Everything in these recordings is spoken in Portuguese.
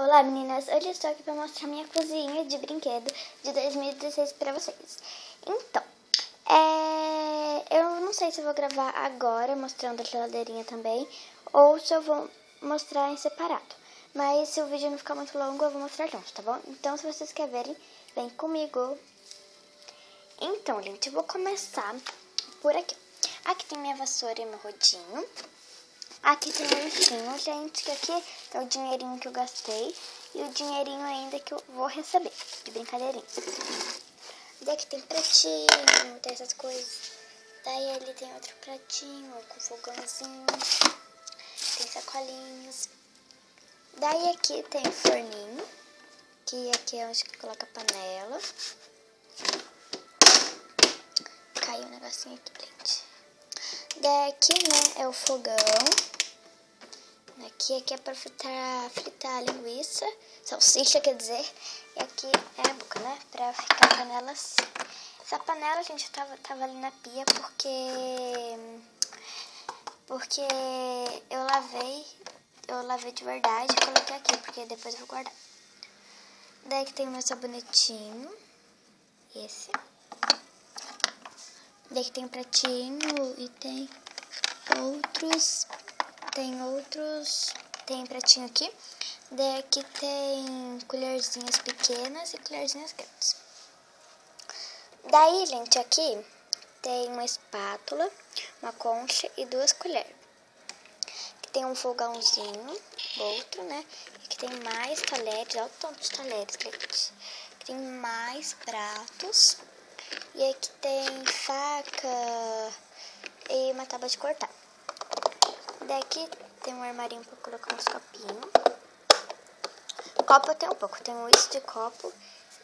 Olá meninas, hoje eu estou aqui para mostrar minha cozinha de brinquedo de 2016 para vocês. Então, eu não sei se eu vou gravar agora mostrando a geladeirinha também ou se eu vou mostrar em separado. Mas se o vídeo não ficar muito longo eu vou mostrar junto, tá bom? Então se vocês querem verem, vem comigo. Então gente, eu vou começar por aqui. Aqui tem minha vassoura e meu rodinho. Aqui tem o ursinho, gente, que aqui é o dinheirinho que eu gastei e o dinheirinho ainda que eu vou receber, de brincadeirinha. Daqui tem pratinho, tem essas coisas. Daí ali tem outro pratinho com fogãozinho, tem sacolinhas. Daí aqui tem o forninho, que aqui é onde que coloca a panela. Caiu um negocinho aqui, gente. Daqui, né, é o fogão. Aqui é para fritar linguiça, salsicha, quer dizer. E aqui é a boca, né, para ficar a panela assim. Essa panela, gente, tava ali na pia porque eu lavei de verdade e coloquei aqui, porque depois eu vou guardar. Daí que tem o meu sabonetinho, esse. Daí que tem um pratinho e tem pratinho aqui. Daí aqui tem colherzinhas pequenas e colherzinhas grandes. Daí, gente, aqui tem uma espátula, uma concha e 2 colheres. Aqui tem um fogãozinho, outro, né? Aqui tem mais talheres, olha o tanto de talheres, gente. Aqui tem mais pratos. E aqui tem faca e uma tábua de cortar. Daqui tem um armarinho para colocar uns copinhos. Copo eu tenho um pouco. Tenho isso de copo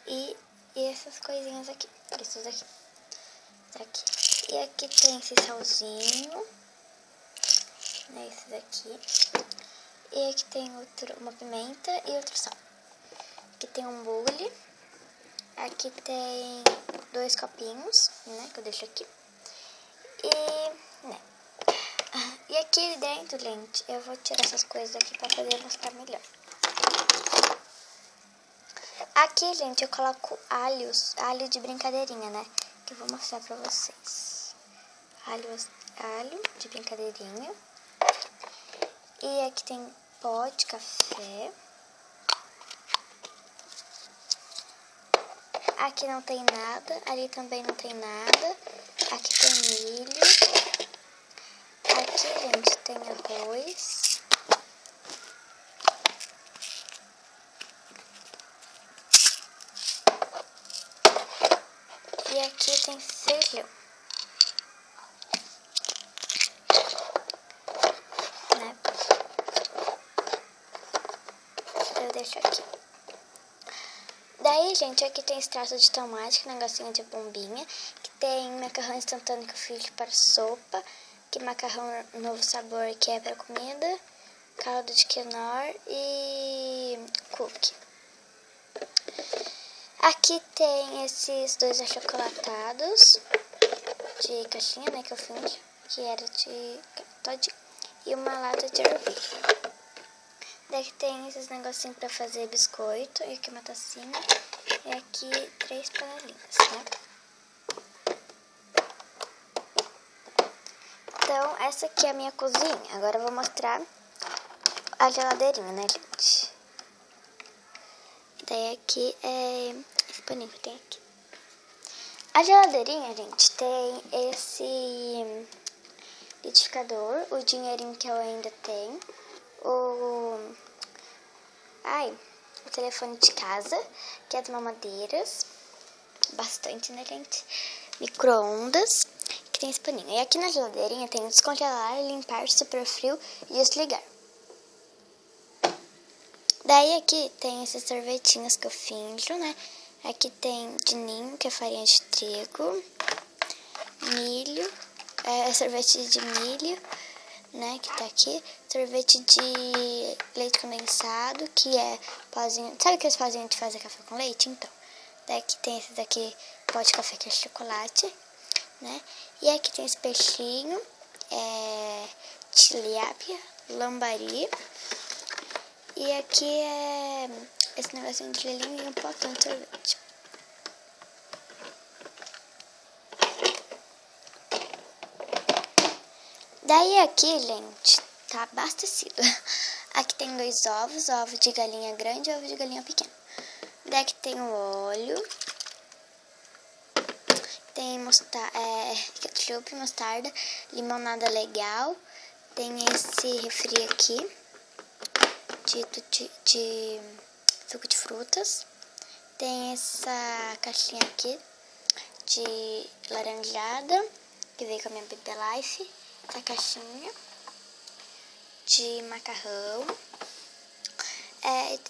e essas coisinhas aqui. Esses aqui. E aqui tem esse salzinho. Né, esses aqui. E aqui tem uma pimenta e outro sal. Aqui tem um bule. Aqui tem 2 copinhos, né, que eu deixo aqui. E aqui dentro, gente, eu vou tirar essas coisas aqui para poder mostrar melhor. Aqui, gente, eu coloco alho de brincadeirinha, né, que eu vou mostrar para vocês. Alho de brincadeirinha. E aqui tem pó de café. Aqui não tem nada, ali também não tem nada. Aqui tem milho. Aqui, gente, tem arroz. E aqui tem feijão. Né? Eu deixo aqui. Daí, gente, aqui tem extrato de tomate, negocinho de bombinha. Que tem macarrão instantâneo que eu fiz para sopa. Que macarrão novo sabor, que é para comida. Caldo de quinoa e cookie. Aqui tem esses 2 achocolatados de caixinha, né, que eu fiz. Que era de todinho. E uma lata de ervilha. Daqui tem esses negocinhos pra fazer biscoito. E aqui uma tacinha. E aqui 3 panelinhas, né? Então, essa aqui é a minha cozinha. Agora eu vou mostrar a geladeirinha, né, gente? Daí aqui é esse paninho que tem aqui. A geladeirinha, gente, tem esse liquidificador, o dinheirinho que eu ainda tenho. O telefone de casa, que é as mamadeiras, bastante, né, gente? Micro-ondas, que tem esse paninho. E aqui na geladeirinha tem descongelar, limpar, superfrio e desligar. Daí aqui tem esses sorvetinhos que eu finjo, né? Aqui tem de ninho, que é farinha de trigo, milho, sorvete de milho, né, que tá aqui, sorvete de leite condensado, que é pozinho, sabe aqueles pozinhos de fazer café com leite? Então, daqui tem esse daqui, pó de café que é chocolate, né, e aqui tem esse peixinho, tilápia, lambari, E aqui é esse negocinho de gelinho e um potão de sorvete. Daí aqui, gente, tá abastecido. Aqui tem 2 ovos, ovo de galinha grande e ovo de galinha pequena. Daí aqui tem o óleo. Tem ketchup, mostarda, limonada legal. Tem esse refri aqui de suco de frutas. Tem essa caixinha aqui de laranjada, que veio com a minha Bebê Life. Essa caixinha de macarrão.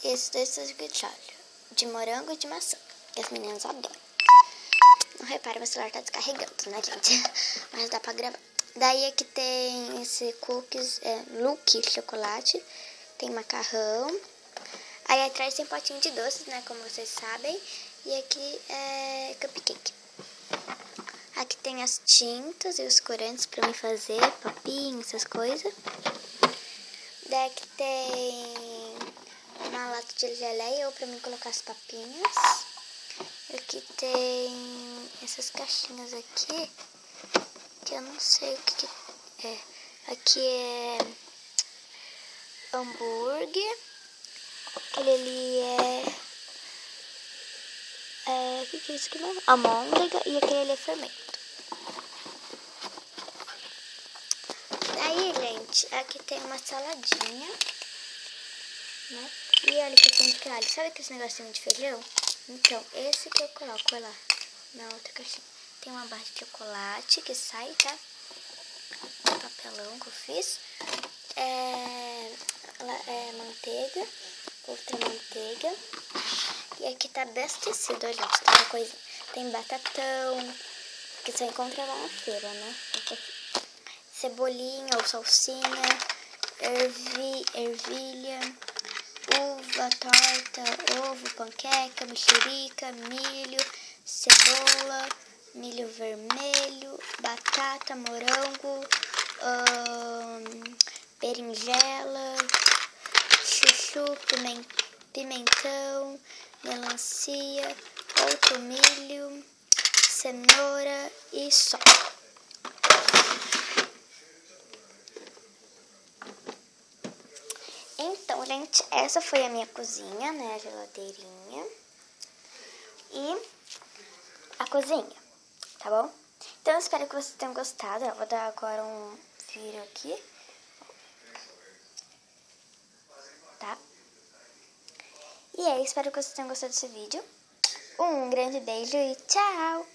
Esses 2 aqui de morango e de maçã, que as meninas adoram. Não repara, meu celular tá descarregando, né, gente? Mas dá pra gravar. Daí aqui tem esse cookies, Lucky chocolate. Tem macarrão. Aí atrás tem potinho de doces, né, como vocês sabem. E aqui é cupcake. Aqui tem as tintas e os corantes pra me fazer papinho, essas coisas. Daí aqui tem uma lata de geleia ou pra mim colocar as papinhas. Aqui tem essas caixinhas aqui, que eu não sei o que é. Aqui é hambúrguer. Aquele ali o que é isso aqui mesmo? Almôndega. E aquele ali é fermento. Daí, gente, aqui tem uma saladinha, né? E olha que tem de alho. Sabe aquele negocinho de feijão? Então, esse que eu coloco lá na outra caixinha. Tem uma barra de chocolate que sai, tá? Um papelão que eu fiz. Manteiga. Outra manteiga. E aqui tá abastecido, olha, gente. Tem uma coisa. Tem batatão, que só encontra lá na feira, né? Cebolinha ou salsinha. Ervilha. Uva, torta, ovo, panqueca, mexerica, milho, cebola, milho vermelho, batata, morango, berinjela, chuchu, pimentão, melancia, outro milho, cenoura e só. Então, gente, essa foi a minha cozinha, né, a geladeirinha e a cozinha, tá bom? Então, eu espero que vocês tenham gostado. Eu vou dar agora um viro aqui, tá? E aí, espero que vocês tenham gostado desse vídeo. Um grande beijo e tchau!